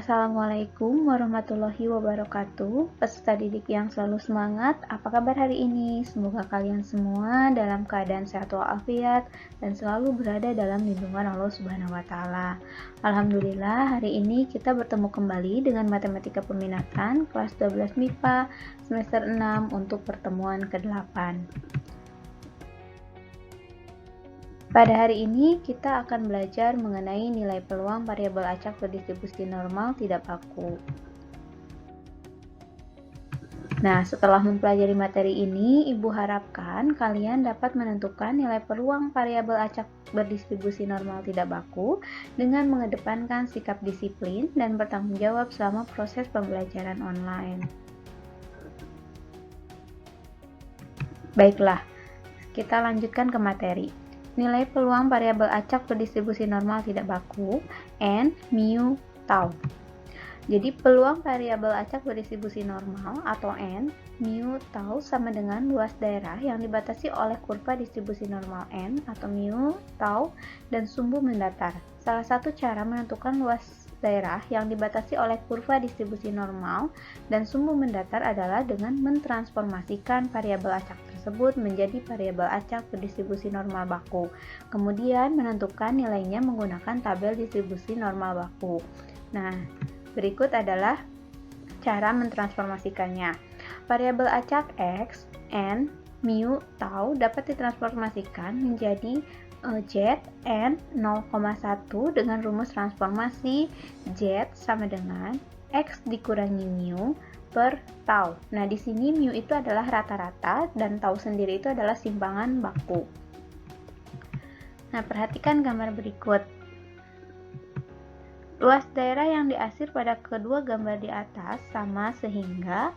Assalamualaikum warahmatullahi wabarakatuh. Peserta didik yang selalu semangat, apa kabar hari ini? Semoga kalian semua dalam keadaan sehat walafiat dan selalu berada dalam lindungan Allah Subhanahu wa taala. Alhamdulillah, hari ini kita bertemu kembali dengan matematika peminatan kelas 12 MIPA semester 6 untuk pertemuan ke-8. Pada hari ini kita akan belajar mengenai nilai peluang variabel acak berdistribusi normal tidak baku. Nah, setelah mempelajari materi ini, Ibu harapkan kalian dapat menentukan nilai peluang variabel acak berdistribusi normal tidak baku dengan mengedepankan sikap disiplin dan bertanggung jawab selama proses pembelajaran online. Baiklah, kita lanjutkan ke materi. Nilai peluang variabel acak berdistribusi normal tidak baku N, mu, tau. Jadi peluang variabel acak berdistribusi normal atau N, mu, tau sama dengan luas daerah yang dibatasi oleh kurva distribusi normal N atau mu, tau, dan sumbu mendatar. Salah satu cara menentukan luas daerah yang dibatasi oleh kurva distribusi normal dan sumbu mendatar adalah dengan mentransformasikan variabel acak tersebut menjadi variabel acak berdistribusi normal baku. Kemudian menentukan nilainya menggunakan tabel distribusi normal baku. Nah, berikut adalah cara mentransformasikannya. Variabel acak X, N, mu, tau dapat ditransformasikan menjadi Z N 0,1 dengan rumus transformasi Z sama dengan X dikurangi mu per tau. Nah, di sini mu itu adalah rata-rata dan tau sendiri itu adalah simpangan baku. Nah, perhatikan gambar berikut. Luas daerah yang diasir pada kedua gambar di atas sama sehingga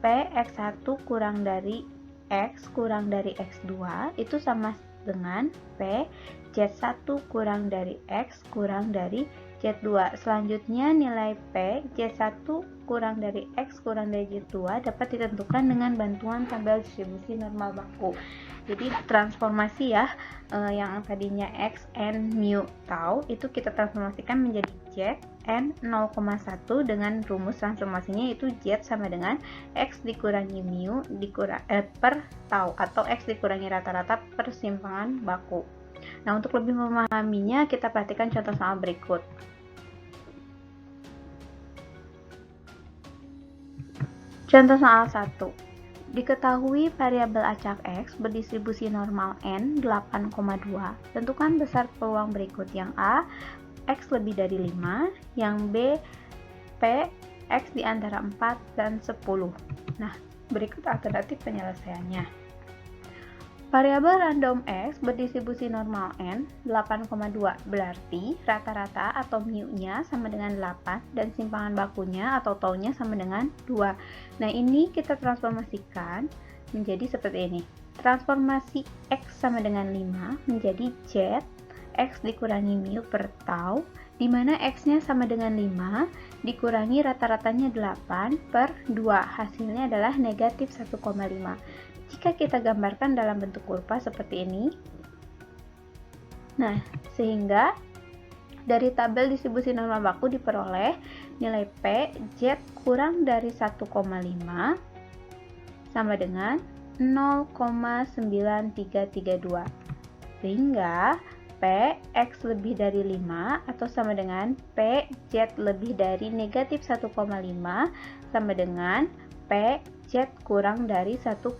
Px1 kurang dari X kurang dari X2 itu sama dengan P Z1 kurang dari X kurang dari Z2. Selanjutnya nilai P Z1 kurang dari X kurang dari Z2 dapat ditentukan dengan bantuan tabel distribusi normal baku. Jadi transformasi ya, yang tadinya X, N, mu, tau itu kita transformasikan menjadi Z N 0,1 dengan rumus transformasinya itu Z sama dengan X dikurangi mu per tau atau X dikurangi rata-rata per simpangan baku. Nah, untuk lebih memahaminya kita perhatikan contoh soal berikut. Contoh soal 1. Diketahui variabel acak X berdistribusi normal N 8,2. Tentukan besar peluang berikut. Yang A, X lebih dari 5. Yang B, P, X di antara 4 dan 10. Nah, berikut alternatif penyelesaiannya. Variabel random X berdistribusi normal N 8,2 berarti rata-rata atau mu-nya sama dengan 8 dan simpangan bakunya atau tau-nya sama dengan 2. Nah, ini kita transformasikan menjadi seperti ini. Transformasi X sama dengan 5 menjadi Z X dikurangi mu per tau, di mana X-nya sama dengan 5 dikurangi rata-ratanya 8 per 2. Hasilnya adalah negatif 1,5. Jika kita gambarkan dalam bentuk kurva seperti ini, nah, sehingga dari tabel distribusi normal baku diperoleh nilai P Z kurang dari 1,5 sama dengan 0,9332. Sehingga P X lebih dari 5 atau sama dengan P Z lebih dari negatif 1,5 sama dengan P Z kurang dari 1,5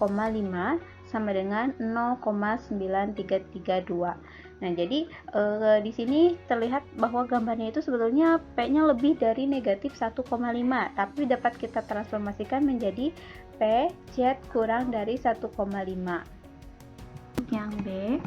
sama dengan 0,9332. Nah, jadi di sini terlihat bahwa gambarnya itu sebetulnya P-nya lebih dari negatif 1,5, tapi dapat kita transformasikan menjadi P Z kurang dari 1,5. Yang B,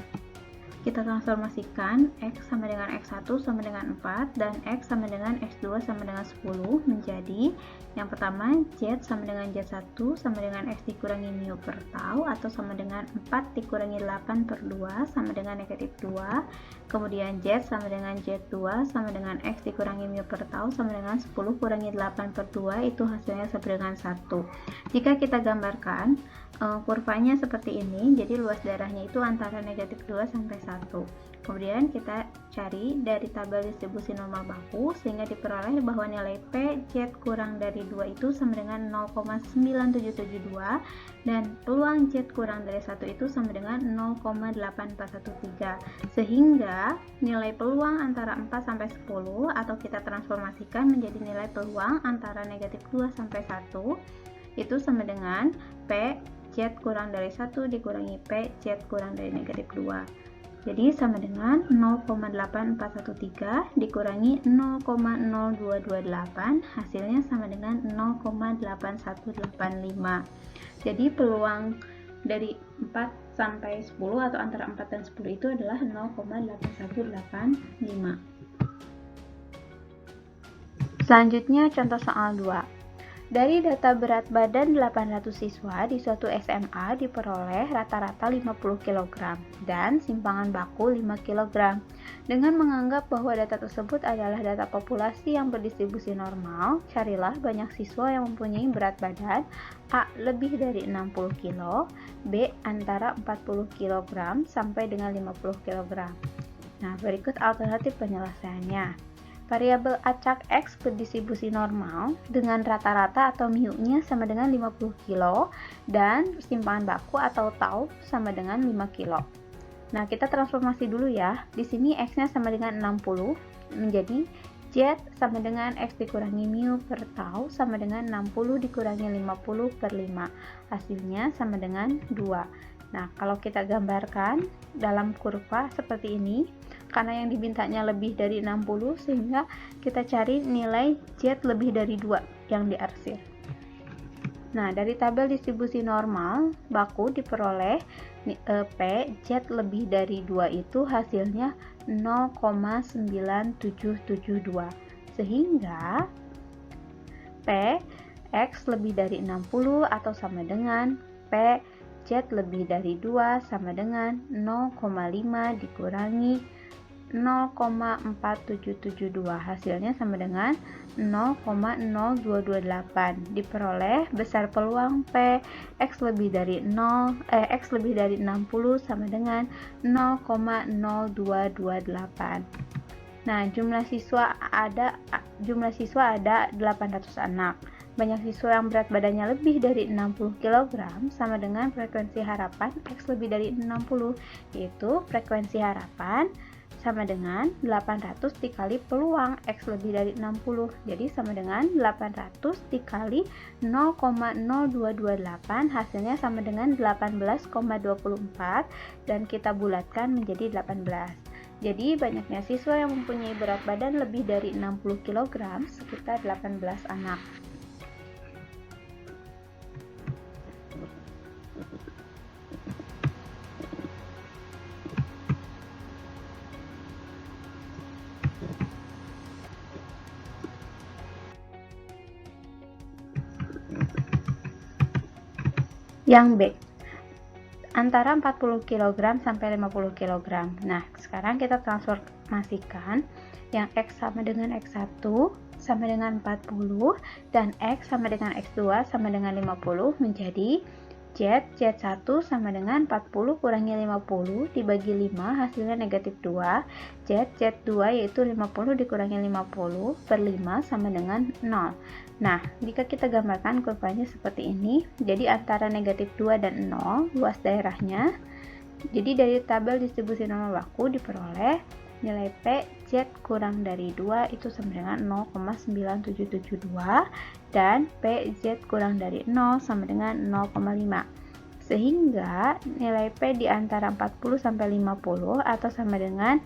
kita transformasikan X sama dengan X1 sama dengan 4 dan X sama dengan X2 sama dengan 10 menjadi yang pertama Z sama dengan Z1 sama dengan X dikurangi mu per tau atau sama dengan 4 dikurangi 8 per 2 sama dengan negatif 2. Kemudian Z sama dengan Z2 sama dengan X dikurangi mu per tau sama dengan 10 kurangi 8 per 2 itu hasilnya sama dengan 1. Jika kita gambarkan kurvanya seperti ini, jadi luas daerahnya itu antara negatif 2 sampai 1. Kemudian kita cari dari tabel distribusi normal baku, sehingga diperoleh bahwa nilai P Z kurang dari 2 itu sama dengan 0,9772 dan peluang Z kurang dari 1 itu sama dengan 0,8413. Sehingga nilai peluang antara 4 sampai 10 atau kita transformasikan menjadi nilai peluang antara negatif 2 sampai 1 itu sama dengan P Z kurang dari 1 dikurangi P Z kurang dari negatif 2. Jadi sama dengan 0,8413 dikurangi 0,0228, hasilnya sama dengan 0,8185. Jadi peluang dari 4 sampai 10 atau antara 4 dan 10 itu adalah 0,8185. Selanjutnya contoh soal 2. Dari data berat badan 800 siswa di suatu SMA diperoleh rata-rata 50 kg dan simpangan baku 5 kg. Dengan menganggap bahwa data tersebut adalah data populasi yang berdistribusi normal, carilah banyak siswa yang mempunyai berat badan A lebih dari 60 kg, B antara 40 kg sampai dengan 50 kg. Nah, berikut alternatif penyelesaiannya. Variabel acak X berdistribusi normal dengan rata-rata atau mu-nya sama dengan 50 kg dan simpangan baku atau tau sama dengan 5 kg. Nah, kita transformasi dulu ya. Di sini X-nya sama dengan 60 menjadi Z sama dengan X dikurangi mu per tau sama dengan 60 dikurangi 50 per 5. Hasilnya sama dengan 2. Nah, kalau kita gambarkan dalam kurva seperti ini, karena yang dimintanya lebih dari 60 sehingga kita cari nilai Z lebih dari 2 yang diarsir. Nah, dari tabel distribusi normal baku diperoleh P Z lebih dari 2 itu hasilnya 0,9772. Sehingga P X lebih dari 60 atau sama dengan P Z lebih dari 2 sama dengan 0,5 dikurangi 0,4772, hasilnya sama dengan 0,0228. Diperoleh besar peluang P X lebih dari 60 sama dengan 0,0228. Nah, jumlah siswa ada 800 anak. Banyak siswa yang berat badannya lebih dari 60 kg sama dengan frekuensi harapan X lebih dari 60, yaitu frekuensi harapan sama dengan 800 dikali peluang X lebih dari 60. Jadi sama dengan 800 dikali 0,0228, hasilnya sama dengan 18,24 dan kita bulatkan menjadi 18. Jadi banyaknya siswa yang mempunyai berat badan lebih dari 60 kg sekitar 18 anak. Yang B, antara 40 kg sampai 50 kg. Nah, sekarang kita transformasikan yang X sama dengan X1 sama dengan 40 dan X sama dengan X2 sama dengan 50 menjadi Z1 sama dengan 40 kurangi 50 dibagi 5 hasilnya negatif 2. Z2 yaitu 50 dikurangi 50 per 5 sama dengan 0. Nah, jika kita gambarkan kurvanya seperti ini, jadi antara negatif 2 dan 0 luas daerahnya. Jadi dari tabel distribusi normal baku diperoleh nilai P Z kurang dari 2 itu sama dengan 0,9772 dan P Z kurang dari 0 sama dengan 0,5. Sehingga nilai P di antara 40 sampai 50 atau sama dengan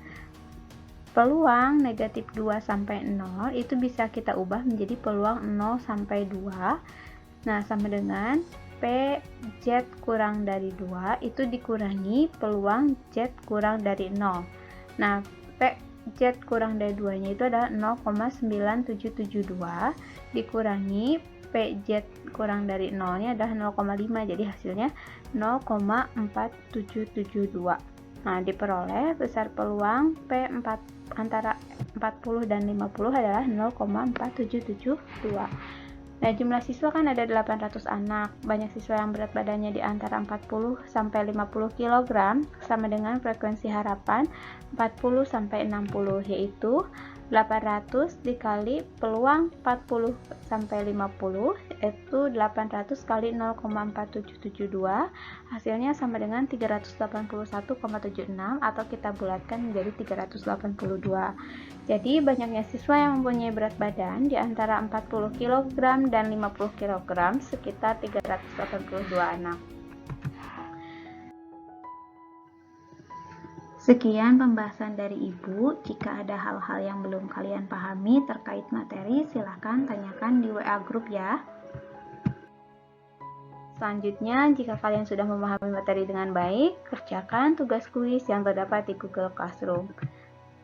peluang negatif 2 sampai 0 itu bisa kita ubah menjadi peluang 0 sampai 2. Nah, sama dengan P Z kurang dari 2 itu dikurangi peluang Z kurang dari 0. Nah, P Z kurang dari 2 nya itu adalah 0,9772 dikurangi P Z kurang dari 0 nya adalah 0,5, jadi hasilnya 0,4772. Nah, diperoleh besar peluang P4 antara 40 dan 50 adalah 0,4772. Nah, jumlah siswa kan ada 800 anak. Banyak siswa yang berat badannya di antara 40 sampai 50 kg sama dengan frekuensi harapan 40 sampai 60, yaitu 800 dikali peluang 40 sampai 50, yaitu 800 kali 0,4772, hasilnya sama dengan 381,76 atau kita bulatkan menjadi 382. Jadi banyaknya siswa yang mempunyai berat badan di antara 40 kg dan 50 kg sekitar 382 anak. Sekian pembahasan dari Ibu. Jika ada hal-hal yang belum kalian pahami terkait materi, silahkan tanyakan di WA grup ya. Selanjutnya, jika kalian sudah memahami materi dengan baik, kerjakan tugas kuis yang terdapat di Google Classroom.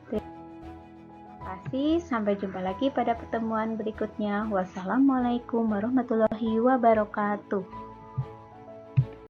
Terima kasih, sampai jumpa lagi pada pertemuan berikutnya. Wassalamualaikum warahmatullahi wabarakatuh.